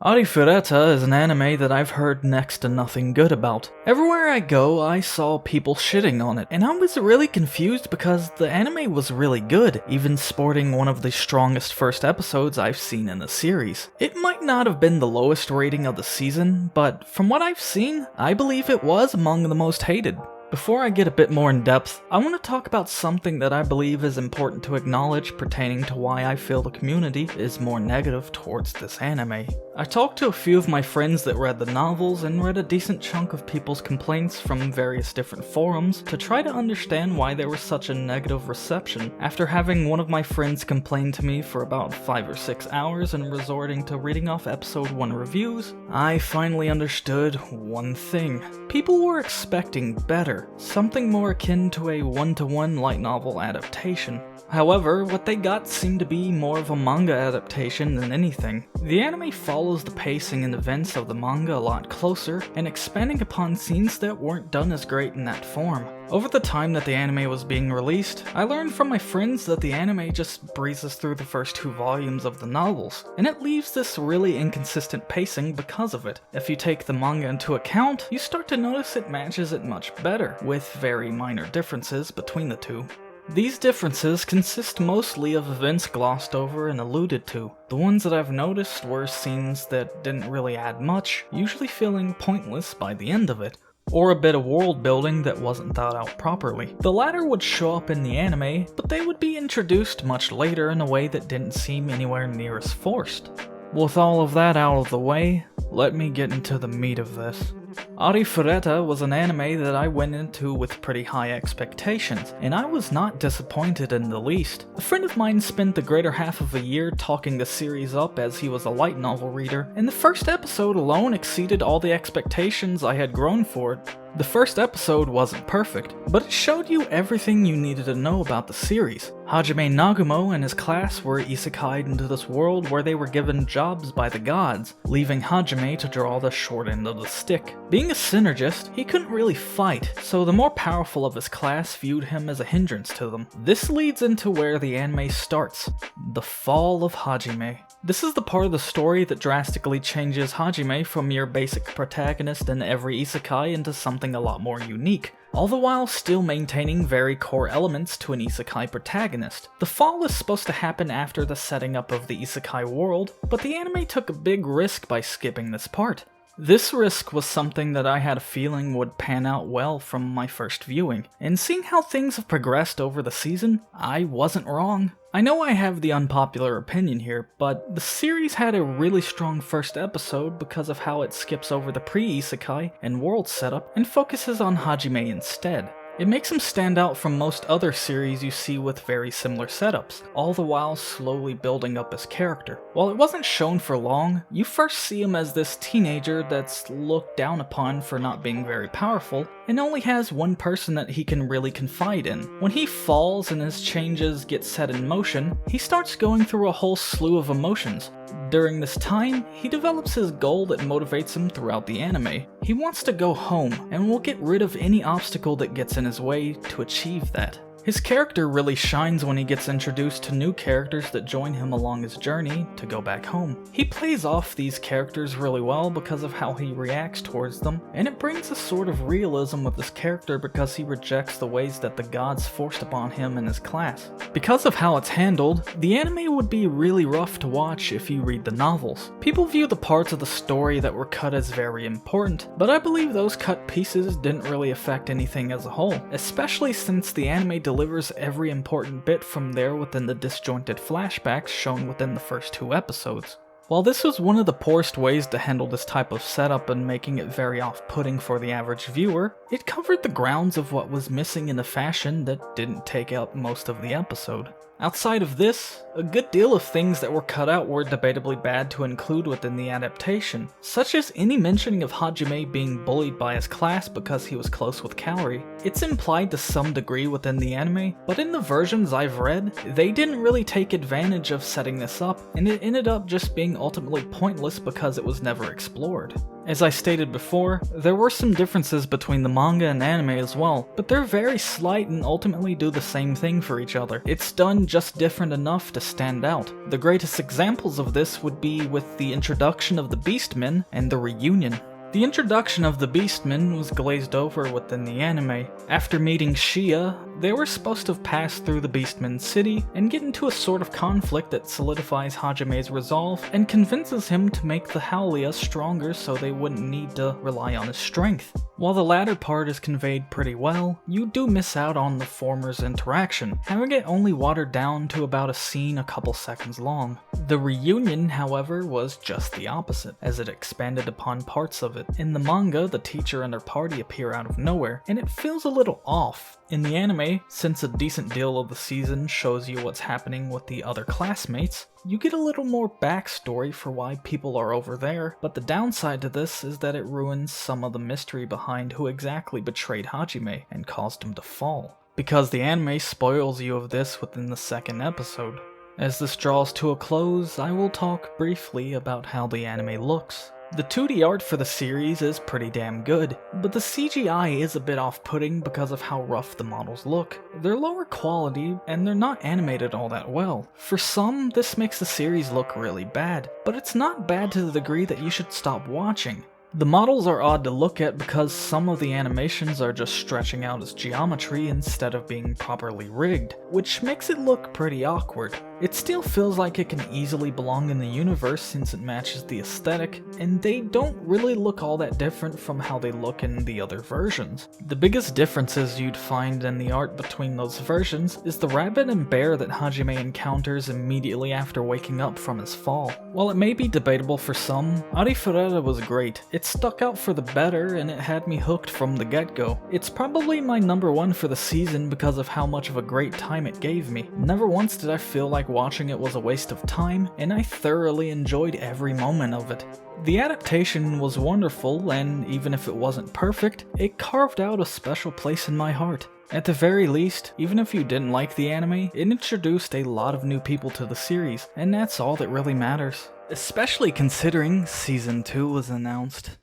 Arifureta is an anime that I've heard next to nothing good about. Everywhere I go, I saw people shitting on it, and I was really confused because the anime was really good, even sporting one of the strongest first episodes I've seen in the series. It might not have been the lowest rating of the season, but from what I've seen, I believe it was among the most hated. Before I get a bit more in depth, I want to talk about something that I believe is important to acknowledge pertaining to why I feel the community is more negative towards this anime. I talked to a few of my friends that read the novels and read a decent chunk of people's complaints from various different forums to try to understand why there was such a negative reception. After having one of my friends complain to me for about 5 or 6 hours and resorting to reading off episode 1 reviews, I finally understood one thing. People were expecting better, something more akin to a one-to-one light novel adaptation. However, what they got seemed to be more of a manga adaptation than anything. The anime follows the pacing and events of the manga a lot closer, and expanding upon scenes that weren't done as great in that form. Over the time that the anime was being released, I learned from my friends that the anime just breezes through the first 2 volumes of the novels, and it leaves this really inconsistent pacing because of it. If you take the manga into account, you start to notice it matches it much better, with very minor differences between the two. These differences consist mostly of events glossed over and alluded to. The ones that I've noticed were scenes that didn't really add much, usually feeling pointless by the end of it, or a bit of world building that wasn't thought out properly. The latter would show up in the anime, but they would be introduced much later in a way that didn't seem anywhere near as forced. With all of that out of the way, let me get into the meat of this. Arifureta was an anime that I went into with pretty high expectations, and I was not disappointed in the least. A friend of mine spent the greater half of a year talking the series up as he was a light novel reader, and the first episode alone exceeded all the expectations I had grown for it. The first episode wasn't perfect, but it showed you everything you needed to know about the series. Hajime Nagumo and his class were isekai'd into this world where they were given jobs by the gods, leaving Hajime to draw the short end of the stick. Being a synergist, he couldn't really fight, so the more powerful of his class viewed him as a hindrance to them. This leads into where the anime starts, the fall of Hajime. This is the part of the story that drastically changes Hajime from your basic protagonist in every isekai into something a lot more unique, all the while still maintaining very core elements to an isekai protagonist. The fall is supposed to happen after the setting up of the isekai world, but the anime took a big risk by skipping this part. This risk was something that I had a feeling would pan out well from my first viewing, and seeing how things have progressed over the season, I wasn't wrong. I know I have the unpopular opinion here, but the series had a really strong first episode because of how it skips over the pre-isekai and world setup and focuses on Hajime instead. It makes him stand out from most other series you see with very similar setups, all the while slowly building up his character. While it wasn't shown for long, you first see him as this teenager that's looked down upon for not being very powerful, and only has one person that he can really confide in. When he falls and his changes get set in motion, he starts going through a whole slew of emotions. During this time, he develops his goal that motivates him throughout the anime. He wants to go home, and will get rid of any obstacle that gets in his way to achieve that. His character really shines when he gets introduced to new characters that join him along his journey to go back home. He plays off these characters really well because of how he reacts towards them, and it brings a sort of realism with this character because he rejects the ways that the gods forced upon him and his class. Because of how it's handled, the anime would be really rough to watch if you read the novels. People view the parts of the story that were cut as very important, but I believe those cut pieces didn't really affect anything as a whole, especially since the anime delivers every important bit from there within the disjointed flashbacks shown within the first 2 episodes. While this was one of the poorest ways to handle this type of setup and making it very off-putting for the average viewer, it covered the grounds of what was missing in a fashion that didn't take up most of the episode. Outside of this, a good deal of things that were cut out were debatably bad to include within the adaptation, such as any mentioning of Hajime being bullied by his class because he was close with Kaori. It's implied to some degree within the anime, but in the versions I've read, they didn't really take advantage of setting this up, and it ended up just being ultimately pointless because it was never explored. As I stated before, there were some differences between the manga and anime as well, but they're very slight and ultimately do the same thing for each other. It's done just different enough to stand out. The greatest examples of this would be with the introduction of the Beastmen and the reunion. The introduction of the Beastmen was glazed over within the anime. After meeting Shia, they were supposed to have passed through the Beastmen's city and get into a sort of conflict that solidifies Hajime's resolve and convinces him to make the Howlia stronger so they wouldn't need to rely on his strength. While the latter part is conveyed pretty well, you do miss out on the former's interaction, having it only watered down to about a scene a couple seconds long. The reunion, however, was just the opposite, as it expanded upon parts of it. In the manga, the teacher and her party appear out of nowhere, and it feels a little off. In the anime, since a decent deal of the season shows you what's happening with the other classmates, you get a little more backstory for why people are over there, but the downside to this is that it ruins some of the mystery behind who exactly betrayed Hajime and caused him to fall. Because the anime spoils you of this within the second episode. As this draws to a close, I will talk briefly about how the anime looks. The 2D art for the series is pretty damn good, but the CGI is a bit off-putting because of how rough the models look. They're lower quality, and they're not animated all that well. For some, this makes the series look really bad, but it's not bad to the degree that you should stop watching. The models are odd to look at because some of the animations are just stretching out as geometry instead of being properly rigged, which makes it look pretty awkward. It still feels like it can easily belong in the universe since it matches the aesthetic, and they don't really look all that different from how they look in the other versions. The biggest differences you'd find in the art between those versions is the rabbit and bear that Hajime encounters immediately after waking up from his fall. While it may be debatable for some, Arifureta was great. It stuck out for the better and it had me hooked from the get-go. It's probably my number one for the season because of how much of a great time it gave me. Never once did I feel like watching it was a waste of time, and I thoroughly enjoyed every moment of it. The adaptation was wonderful, and even if it wasn't perfect, it carved out a special place in my heart. At the very least, even if you didn't like the anime, it introduced a lot of new people to the series, and that's all that really matters. Especially considering Season 2 was announced.